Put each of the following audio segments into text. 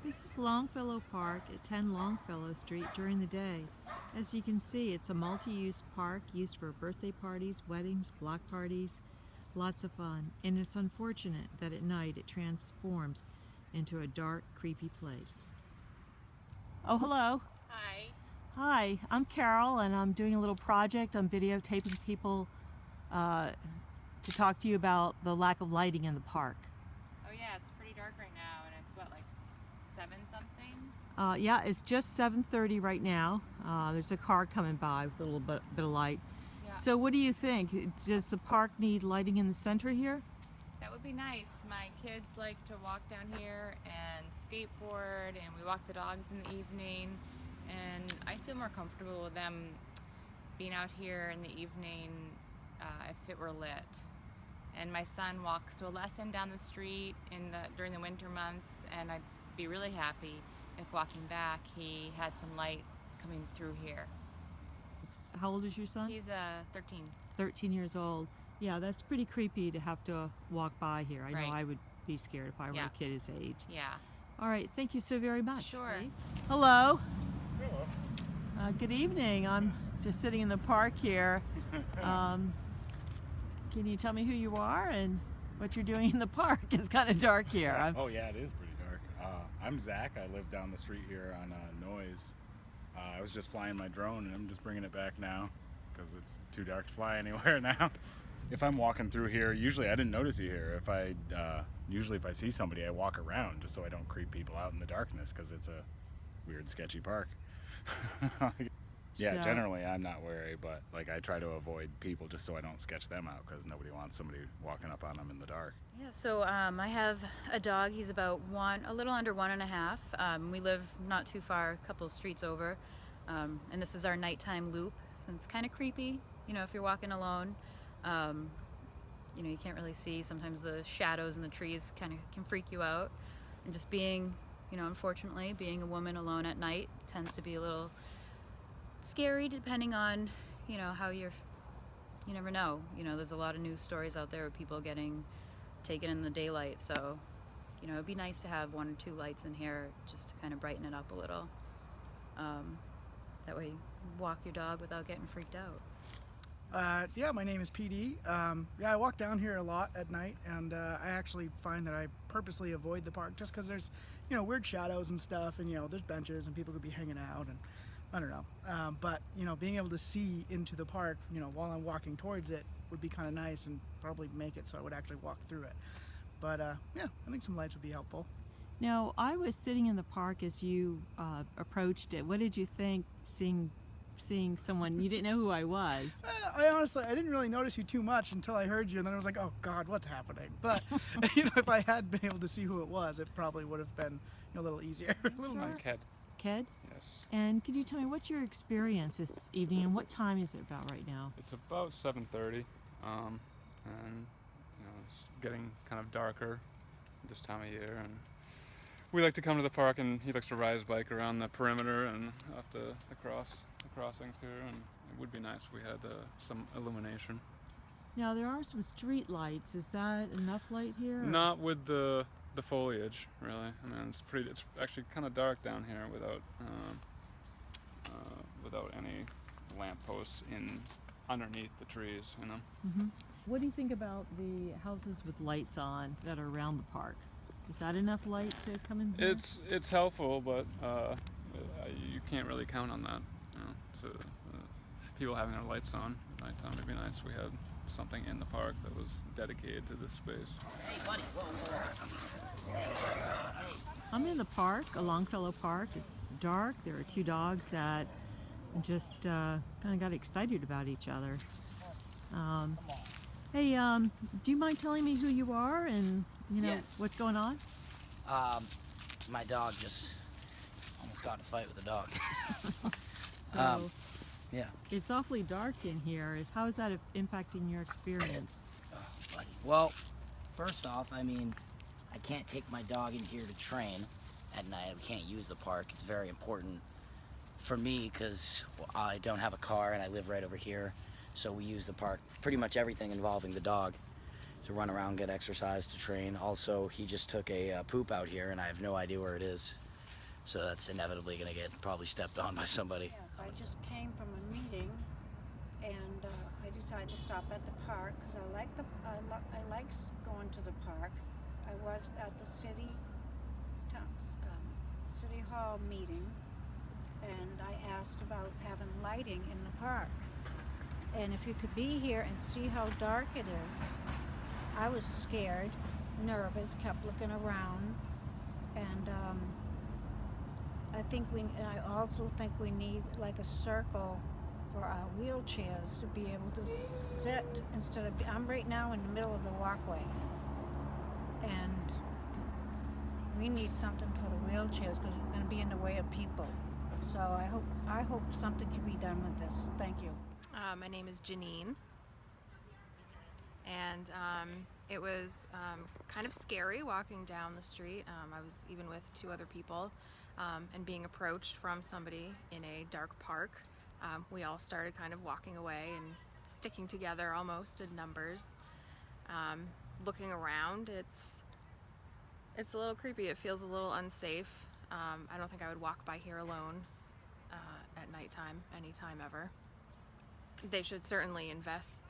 This is Longfellow Park at 10 Longfellow Street during the day. As you can see, it's a multi-use park used for birthday parties, weddings, block parties, lots of fun. And it's unfortunate that at night it transforms into a dark, creepy place. Oh, hello. Hi. Hi, I'm Carol and I'm doing a little project. I'm videotaping people to talk to you about the lack of lighting in the park. Oh yeah, it's pretty dark right now, and it's what, like 7 something? Yeah, it's just 7:30 right now. There's a car coming by with a little bit of light. Yeah. So what do you think? Does the park need lighting in the center here? That would be nice. My kids like to walk down here and skateboard, and we walk the dogs in the evening, and I feel more comfortable with them being out here in the evening if it were lit. And my son walks to a lesson down the street during the winter months, and I'd be really happy if walking back he had some light coming through here. How old is your son? He's 13. 13 years old. Yeah, that's pretty creepy to have to walk by here. I know Right. I would be scared if I were Yeah. a kid his age. Yeah. All right, thank you so very much. Sure. Hello. Hello. Good evening. I'm just sitting in the park here. Can you tell me who you are and what you're doing in the park? It's kind of dark here. Oh yeah, it is pretty dark. I'm Zach. I live down the street here on Noise. I was just flying my drone and I'm just bringing it back now because it's too dark to fly anywhere now. If I'm walking through here, usually I didn't notice you here. Usually if I see somebody, I walk around just so I don't creep people out in the darkness because it's a weird, sketchy park. Yeah, So- generally I'm not wary, but like I try to avoid people just so I don't sketch them out because nobody wants somebody walking up on them in the dark. Yeah, so I have a dog. He's about a little under 1.5. We live not too far, a couple streets over, and this is our nighttime loop. So it's kind of creepy, if you're walking alone. You can't really see. Sometimes the shadows in the trees kind of can freak you out. And just being, unfortunately, being a woman alone at night tends to be a little scary, depending on, how you never know. There's a lot of news stories out there of people getting taken in the daylight, so it'd be nice to have 1 or 2 lights in here just to kind of brighten it up a little. That way you walk your dog without getting freaked out. Yeah, my name is PD. I walk down here a lot at night, and I actually find that I purposely avoid the park just because there's, weird shadows and stuff, and there's benches and people could be hanging out, and I don't know. But being able to see into the park, while I'm walking towards it would be kind of nice, and probably make it so I would actually walk through it. But yeah, I think some lights would be helpful. Now, I was sitting in the park as you approached it. What did you think seeing someone? You didn't know who I was. I honestly, I didn't really notice you too much until I heard you, and then I was like, oh God, what's happening? But if I had been able to see who it was, it probably would have been a little easier, a little nicer. Ked. Ked? Yes. And could you tell me what's your experience this evening and what time is it about right now? It's about 7:30, and it's getting kind of darker this time of year, and we like to come to the park, and he likes to ride his bike around the perimeter and up the crossings here, and it would be nice if we had some illumination. Now, there are some street lights. Is that enough light here? or- Not with the foliage, really. I mean, it's actually kind of dark down here without any lampposts underneath the trees, Mhm. What do you think about the houses with lights on that are around the park? Is that enough light to come in here? It's helpful, but you can't really count on that. So people having their lights on at nighttime. It'd be nice if we had something in the park that was dedicated to this space. I'm in the park, a Longfellow Park. It's dark. There are 2 dogs that just kind of got excited about each other. Hey, do you mind telling me who you are and Yes. what's going on? My dog just almost got in a fight with a dog. So Yeah. it's awfully dark in here. How is that impacting your experience? Oh, buddy. Well, first off, I can't take my dog in here to train at night. We can't use the park. It's very important for me because I don't have a car and I live right over here. So we use the park, pretty much everything involving the dog, to run around, get exercise, to train. Also, he just took a poop out here and I have no idea where it is. so that's inevitably going to get probably stepped on by somebody. Yes, I just came from a meeting, and I decided to stop at the park because I like going to the park. I was at the city hall meeting, and I asked about having lighting in the park. And if you could be here and see how dark it is, I was scared, nervous, kept looking around, and I also think we need like a circle for our wheelchairs to be able to sit instead of. I'm right now in the middle of the walkway, and we need something for the wheelchairs because we're going to be in the way of people. So I hope something can be done with this. Thank you. My name is Janine, and it was kind of scary walking down the street. I was even with 2 other people, and being approached from somebody in a dark park. We all started kind of walking away and sticking together almost in numbers. Looking around, it's a little creepy. It feels a little unsafe. I don't think I would walk by here alone at nighttime, anytime ever. They should certainly invest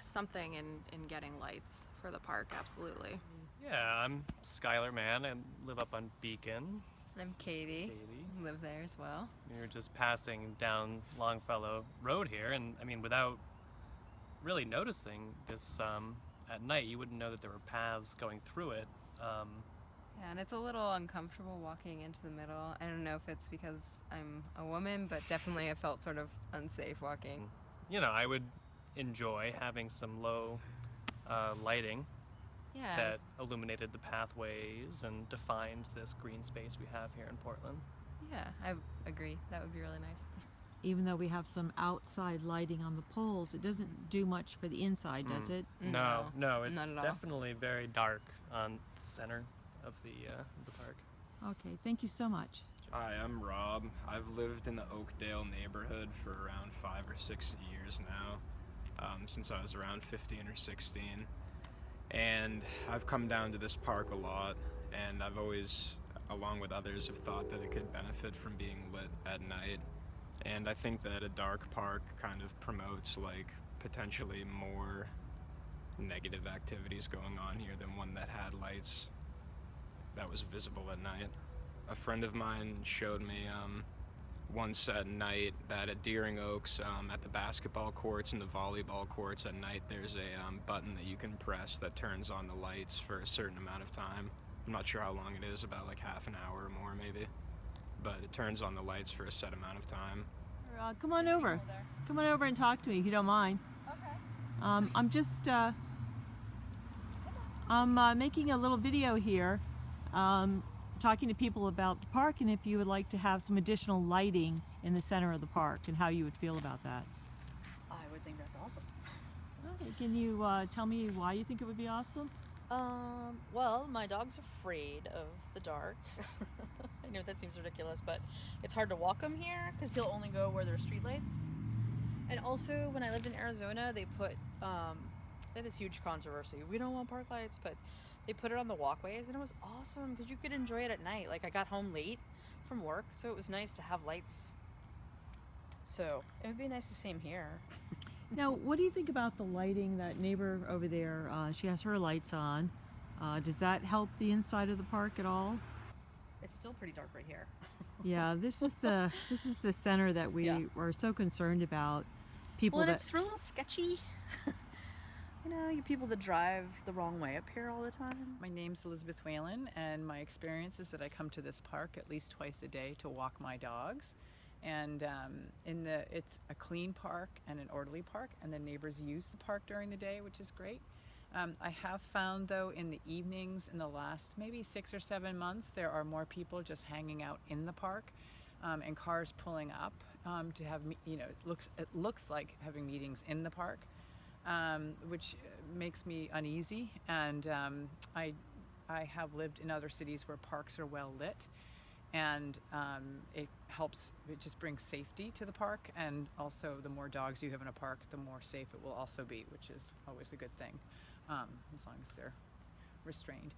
something in getting lights for the park, absolutely. Yeah, I'm Skylar Mann. I live up on Beacon. I'm Katie. Live there as well. We were just passing down Longfellow Road here, and I mean, without really noticing this at night, you wouldn't know that there were paths going through it. Yeah, and it's a little uncomfortable walking into the middle. I don't know if it's because I'm a woman, but definitely I felt sort of unsafe walking. You know, I would enjoy having some low lighting Yeah. that illuminated the pathways and defined this green space we have here in Portland. Yeah, I agree. That would be really nice. Even though we have some outside lighting on the poles, it doesn't do much for the inside, does it? No, it's not at all. definitely very dark on the center of the park. Okay, thank you so much. Hi, I'm Rob. I've lived in the Oakdale neighborhood for around 5 or 6 years now, since I was around 15 or 16. And I've come down to this park a lot, and I've always, along with others, have thought that it could benefit from being lit at night. And I think that a dark park kind of promotes like potentially more negative activities going on here than one that had lights that was visible at night. A friend of mine showed me once at night that at Deering Oaks, at the basketball courts and the volleyball courts at night, there's a button that you can press that turns on the lights for a certain amount of time. I'm not sure how long it is, about like half an hour or more maybe. But it turns on the lights for a set amount of time. Come on over. Come on over and talk to me if you don't mind. Okay. I'm just I'm making a little video here, talking to people about the park, and if you would like to have some additional lighting in the center of the park, and how you would feel about that. I would think that's awesome. Okay, can you tell me why you think it would be awesome? Well, my dog's afraid of the dark. I know that seems ridiculous, but it's hard to walk him here because he'll only go where there's streetlights. And also, when I lived in Arizona, they put that is huge controversy. We don't want park lights, but they put it on the walkways, and it was awesome because you could enjoy it at night. Like, I got home late from work, so it was nice to have lights. So it would be nice to see him here. Now, what do you think about the lighting? That neighbor over there, she has her lights on. Does that help the inside of the park at all? It's still pretty dark right here. Yeah, this is the center that we are so concerned about. People Well, and that it's real sketchy. You know, you people that drive the wrong way up here all the time. My name's Elizabeth Whalen, and my experience is that I come to this park at least twice a day to walk my dogs. And it's a clean park and an orderly park, and the neighbors use the park during the day, which is great. I have found, though, in the evenings in the last maybe 6 or 7 months, there are more people just hanging out in the park, and cars pulling up to have, it looks like having meetings in the park, which makes me uneasy. And I have lived in other cities where parks are well lit, and it just brings safety to the park, and also the more dogs you have in a park, the more safe it will also be, which is always a good thing, as long as they're restrained.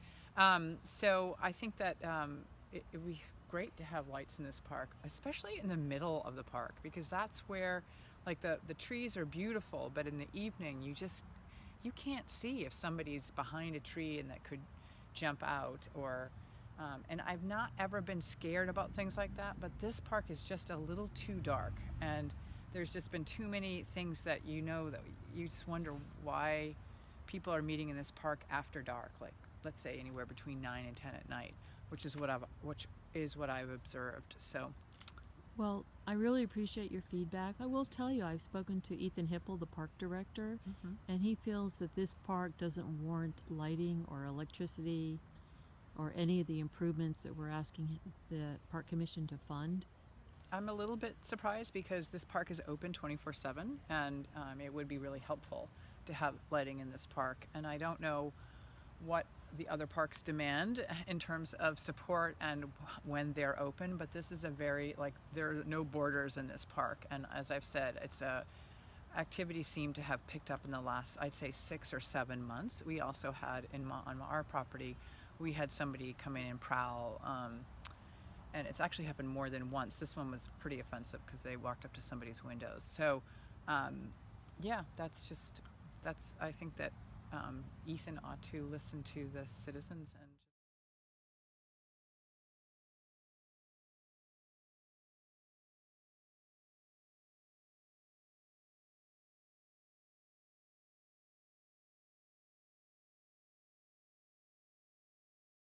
So I think that great to have lights in this park, especially in the middle of the park, because that's where, like, the trees are beautiful, but in the evening you can't see if somebody's behind a tree and that could jump out, or and I've not ever been scared about things like that, but this park is just a little too dark, and there's just been too many things that that you just wonder why people are meeting in this park after dark, like let's say anywhere between 9 and 10 at night, which is what I've observed. So Well, I really appreciate your feedback. I will tell you, I've spoken to Ethan Hipple, the park director, and he feels that this park doesn't warrant lighting or electricity or any of the improvements that we're asking the Park Commission to fund. I'm a little bit surprised because this park is open 24/7, and it would be really helpful to have lighting in this park. And I don't know what the other parks demand in terms of support and when they're open, but this is a very, like, there are no borders in this park. And as I've said, activities seem to have picked up in the last, I'd say, 6 or 7 months. We also had on our property, we had somebody come in and prowl, and it's actually happened more than once. This one was pretty offensive because they walked up to somebody's windows. So yeah, I think that Ethan ought to listen to the citizens.